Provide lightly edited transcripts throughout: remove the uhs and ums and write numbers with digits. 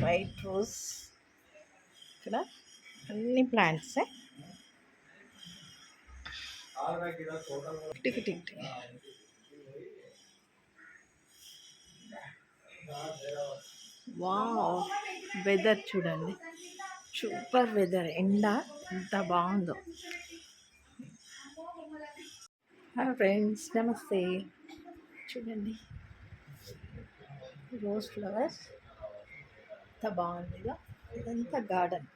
White rose. ఇక్కడ అన్ని plants tick tick tick. Wow, weather చూడండి, సూపర్ వెదర్. ఎండ ఎంత బాగుందో. హాయ్ ఫ్రెండ్స్, నమస్తే. చూడండి రోజ్ ఫ్లవర్స్ ఎంత బాగుంది. ఇదంతా గార్డెన్.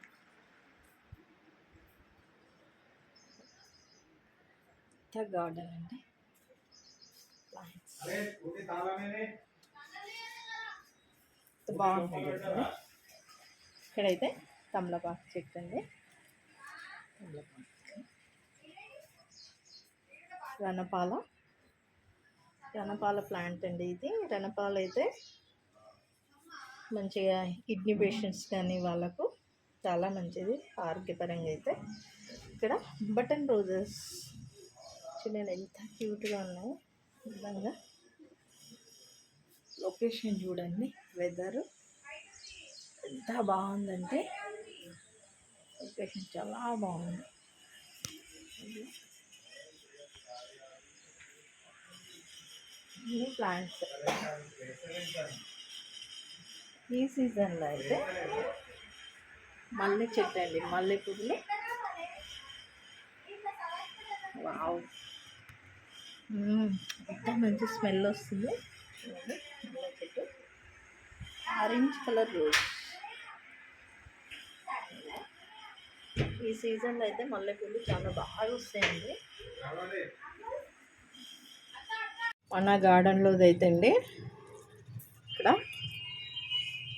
గార్డెన్ అండి, బాగుంటుంది. ఇక్కడైతే తమలపాకు చెట్టు అండి. రణపాల ప్లాంట్ అండి ఇది. రణపాల అయితే మంచిగా కిడ్నీ పేషెంట్స్ కానీ వాళ్ళకు చాలా మంచిది ఆరోగ్యపరంగా అయితే. ఇక్కడ బటన్ రోజెస్ చూడండి ఎంత క్యూట్గా ఉన్నాయి. విధంగా లొకేషన్ చూడండి, వెదరు ఎంత బాగుందంటే లొకేషన్ చాలా బాగుంది. ప్లాంట్స్ ఈ సీజన్లో అయితే మల్లె చెట్టు అండి, మల్లె పువ్వులు. వావ్, ఎంత మంచి స్మెల్ వస్తుంది. మల్లె చెట్టు, ఆరెంజ్ కలర్ రోజ్. ఈ సీజన్లో అయితే మల్లెపూలు చాలా బాగా వస్తాయండి. మన గార్డెన్లోది అయితే అండి ఇక్కడ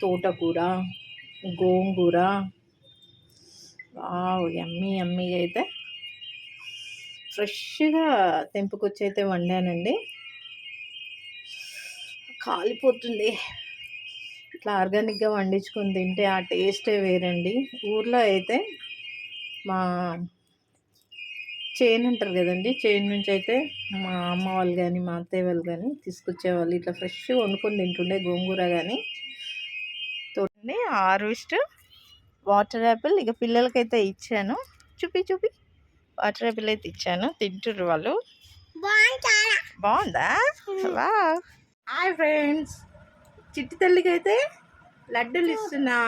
తోటకూర, గోంగూర, యమ్మీ యమ్మీగా అయితే ఫ్రెష్గా తెంపుకొచ్చి అయితే వండానండి. కాలిపోతుంది. ఇట్లా ఆర్గానిక్గా వండించుకొని తింటే ఆ టేస్టే వేరండి. ఊర్లో అయితే మా చేను ఉంటారు కదండి, చేను నుంచి అయితే మా అమ్మ వాళ్ళు కానీ మా అత్తయ్య వాళ్ళు కానీ తీసుకొచ్చేవాళ్ళు. ఇట్లా ఫ్రెష్గా వండుకొని తింటుండే గోంగూర కానీ. తోటని హార్వెస్ట్ వాటర్ యాపిల్ ఇక పిల్లలకైతే ఇచ్చాను. చూపి వాటర్ యాపిల్ అయితే ఇచ్చాను, తింటుర్రు వాళ్ళు. బాగుందా? వా. హాయ్ ఫ్రెండ్స్, చిట్టి తల్లికి అయితే లడ్డూలు ఇస్తున్నా.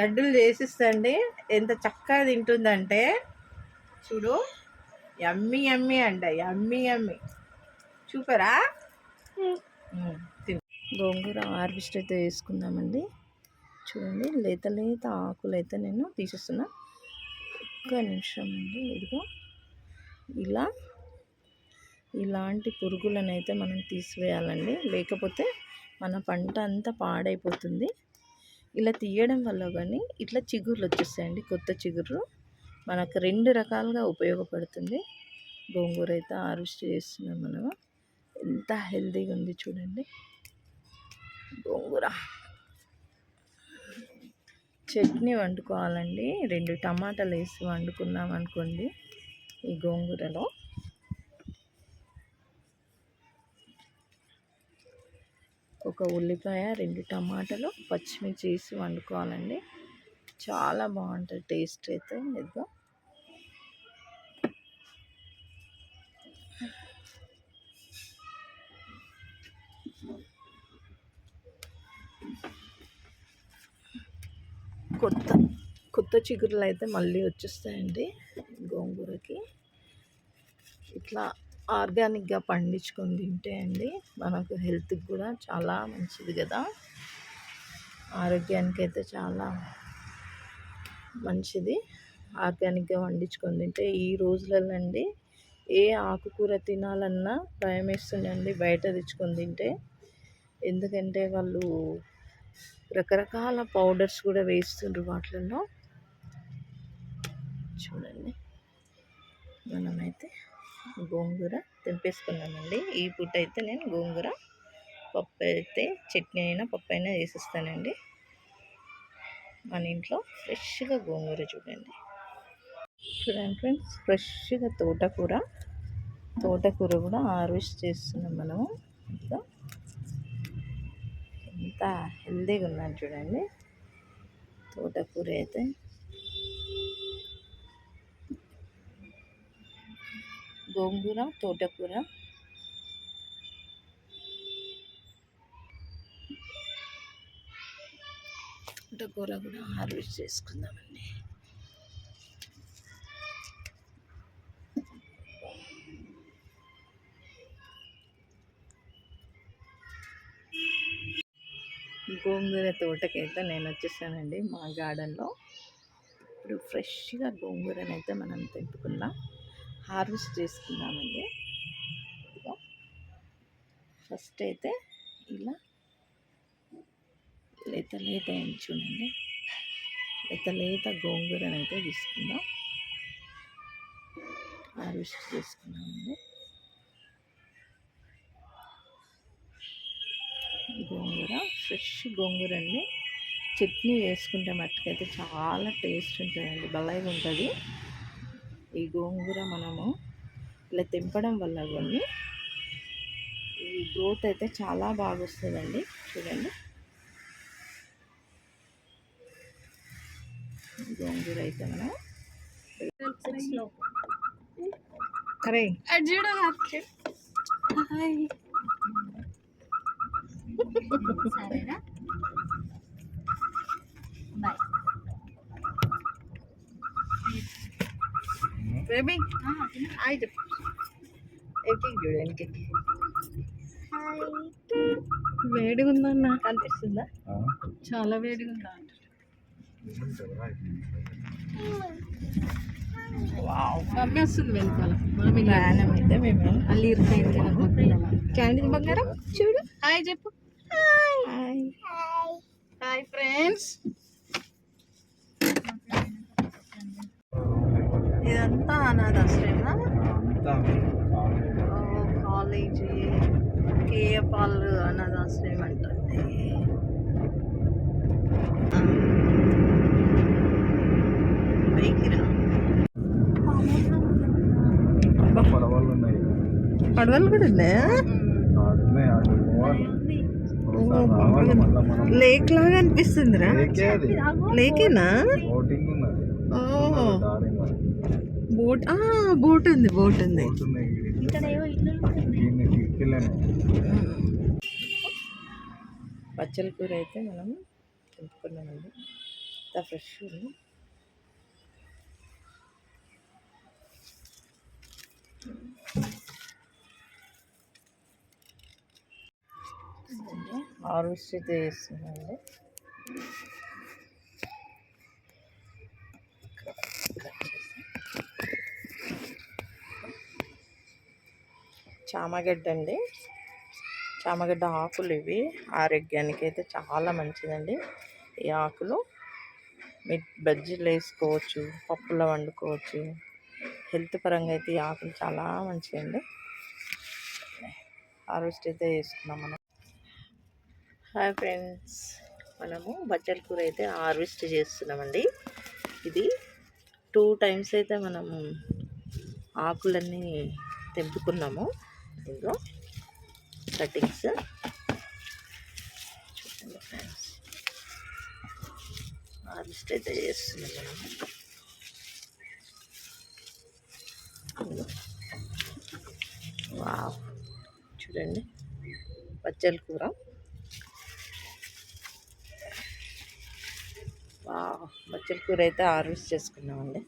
లడ్డూలు చేసిస్తండి. ఎంత చక్కగా తింటుందంటే చూడు, యమ్మీ యమ్మీ అంట, యమ్మీ యమ్మీ. చూపరా? గోంగూర హార్వెస్ట్ అయితే వేసుకుందామండి. చూడండి లేత లేత ఆకులు అయితే నేను తీసేస్తున్నా. ఒక్క నిమిషం అండి. ఇదిగో ఇలాంటి పురుగులను అయితే మనం తీసివేయాలండి, లేకపోతే మన పంట అంతా పాడైపోతుంది. ఇలా తీయడం వల్ల కానీ ఇట్లా చిగుర్లు వచ్చేస్తాయండి, కొత్త చిగుర్లు. మనకు 2 రకాలుగా ఉపయోగపడుతుంది. గోంగూర అయితే హార్వెస్ట్ చేస్తున్నాం మనము. ఎంత హెల్తీగా ఉంది చూడండి గోంగూర. చట్నీ వండుకోవాలండి. 2 టమాటాలు వేసి వండుకున్నాం అనుకోండి ఈ గోంగూరలో. ఒక ఉల్లిపాయ, 2 టమాటాలు, పచ్చిమిర్చి వేసి వండుకోవాలండి. చాలా బాగుంటుంది టేస్ట్ అయితే. ఇదిగో కొత్త చిగురులు అయితే మళ్ళీ వచ్చేస్తాయండి గోంగూరకి. ఇట్లా ఆర్గానిక్గా పండించుకొని తింటే అండి మనకు హెల్త్కి కూడా చాలా మంచిది కదా. ఆరోగ్యానికి అయితే చాలా మంచిది ఆర్గానిక్గా పండించుకొని తింటే. ఈ రోజులలో అండి ఏ ఆకుకూర తినాలన్నా భయం వేస్తుందండి బయట తెచ్చుకొని తింటే. ఎందుకంటే వాళ్ళు రకరకాల పౌడర్స్ కూడా వేస్తుండ్రు వాటిల్లో. చూడండి మనమైతే గోంగూర తెంపేసుకున్నామండి. ఈ పూట అయితే నేను గోంగూర పప్పు అయితే చట్నీ అయినా పప్పు అయినా వేసిస్తానండి. మన ఇంట్లో ఫ్రెష్గా గోంగూర చూడండి ఫ్రెండ్స్, ఫ్రెష్గా తోటకూర కూడా హార్వెస్ట్ చేస్తున్నాం మనము. ఇంకా ఎంత ఎంత హెల్దీగా ఉన్నాను చూడండి. తోటకూర అయితే గోంగూర, తోటకూర, తోటకూర కూడా హార్వెస్ట్ చేసుకుందామండి. గోంగూర తోటకైతే నేను వచ్చేసానండి మా గార్డెన్లో. ఇప్పుడు ఫ్రెష్గా గోంగూరనైతే మనం తెంపుకుందాం, హార్వెస్ట్ చేసుకుందామండి. ఫస్ట్ అయితే ఇలా లేత లేత చూడండి, లేత గోంగూరనైతే తీసుకుందాం, హార్వెస్ట్ చేసుకుందామండి. గోంగూర ఫ్రెష్ గోంగూర అండి. చట్నీ వేసుకుంటే మట్టుకైతే చాలా టేస్ట్ ఉంటుందండి, భలేగా ఉంటుంది. ఈ గోంగూర మనము ఇలా తెంపడం వల్ల కొన్ని ఈ గ్రోత్ అయితే చాలా బాగా వస్తుందండి. చూడండి, గోంగూర అయితే మనం అరే సరేనా, బాయ్ బేబీ. హాయ్ చెప్పు, చూడండి వేడిగా ఉందన్న కనిపిస్తుందా? చాలా వేడిగా ఉందా? మమ్మీ వస్తుంది వెనకాల. ప్రయాణం అయితే మేము అల్లి క్యాండిల్ బంగారం చూడు. హాయ్ చెప్పు. Hi hi friends. ఇదంతా అనాథాశ్రమా? కాలేజీ కేఎపాల్ అనాథాశ్రయం అంటుంది. పడవలు కూడా ఉన్నాయా? లేక్ లాగా అనిపిస్తుందిరా. లేకేనా? బోట్ బోట్ ఉంది, బోట్ ఉంది. పచ్చల కూర అయితే మనం తెంపుకున్నామండి, అంత ఫ్రెష్ ఉంది. హార్వెస్ట్ అయితే చేస్తున్నాండి. చామగడ్డ అండి, చామగడ్డ ఆకులు ఇవి ఆరోగ్యానికి అయితే చాలా మంచిదండి. ఈ ఆకులు మీరు బజ్జీలు వేసుకోవచ్చు, పప్పులో వండుకోవచ్చు. హెల్త్ పరంగా అయితే ఈ ఆకులు చాలా మంచిదండి. హార్వెస్ట్ అయితే చేసుకున్నాం మనం. హాయ్ ఫ్రెండ్స్, మనము బచ్చల కూర అయితే హార్వెస్ట్ చేస్తున్నామండి. ఇది 2 times అయితే మనము ఆకులన్నీ తెంపుకున్నాము. ఇదిగో కటింగ్స్ ఫ్రెండ్స్, హార్వెస్ట్ అయితే చేస్తున్నాం మనం. వావ్, చూడండి బచ్చల కూర. బచ్చల కూర అయితే హార్వెస్ట్ చేసుకున్నామండి.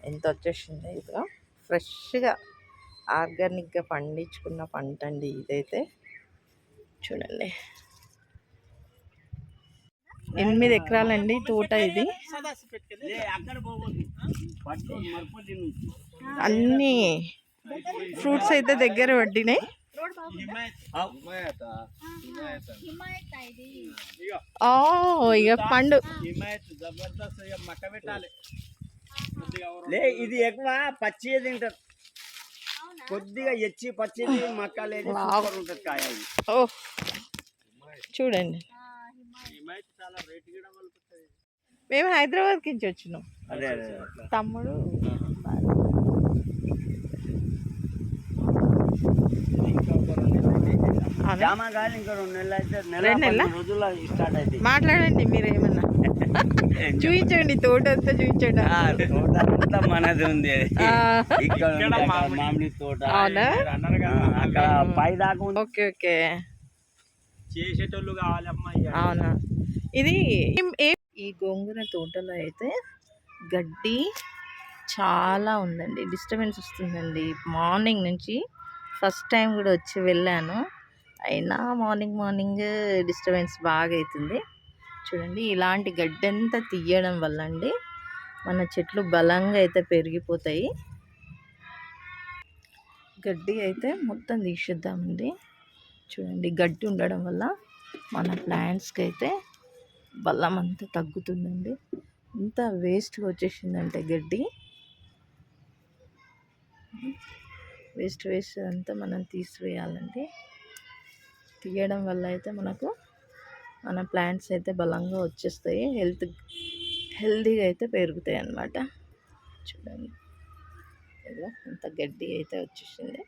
ఎంత వచ్చేసింది. ఇదిగా ఫ్రెష్గా ఆర్గానిక్గా పండించుకున్న పంట అండి ఇదైతే. చూడండి, 8 ఎకరాలండి తోట ఇది. అన్నీ ఫ్రూట్స్ అయితే దగ్గర పట్టినాయి. ఇక పండు ఇది ఎక్కువ పచ్చి తింటారు, కొద్దిగా ఎచ్చి పచ్చిది మక్కలేదు ఉంటుంది కాయ. ఓ చూడండి, మేము హైదరాబాద్కి నుంచి వచ్చినాం. అదే అదే తమ్ముడు అవునా జామకాయలు ఇంకా 2 నెలలు అయితే, నెల 2 నెలల 10 రోజుల్లో స్టార్ట్ అవుతాయి. మాట్లాడండి మీరు ఏమన్నా చూపించండి తోట అంతా చూపించండి తోట అంతా మనది ఉంది. ఆ, ఇక్కడ ఉంది, అక్కడ మామిడి తోట, అవునా అక్కడ పై దాకా ఉంది. ఓకే ఓకే చేసేటోళ్ళు కావాలమ్మా. అవునా ఇది ఈ గోంగూర తోటలో అయితే గడ్డి చాలా ఉందండి. డిస్టర్బెన్స్ వస్తుందండి మార్నింగ్ నుంచి. ఫస్ట్ టైం కూడా వచ్చి వెళ్ళాను, అయినా మార్నింగ్ డిస్టర్బెన్స్ బాగా అవుతుంది. చూడండి ఇలాంటి గడ్డి అంతా తీయడం వల్ల అండి మన చెట్లు బలంగా అయితే పెరిగిపోతాయి. గడ్డి అయితే మొత్తం తీసేద్దామండి. చూడండి గడ్డి ఉండడం వల్ల మన ప్లాంట్స్కి అయితే బలం అంతా తగ్గుతుందండి. ఇంత వేస్ట్గా వచ్చేసిందంటే గడ్డి వేస్ట్ అంతా మనం తీసివేయాలండి. తీయడం వల్ల అయితే మనకు మన ప్లాంట్స్ అయితే బలంగా వచ్చేస్తాయి, హెల్తీగా అయితే పెరుగుతాయి అన్నమాట. చూడండి ఏదో ఇంత గడ్డి అయితే వచ్చేసింది.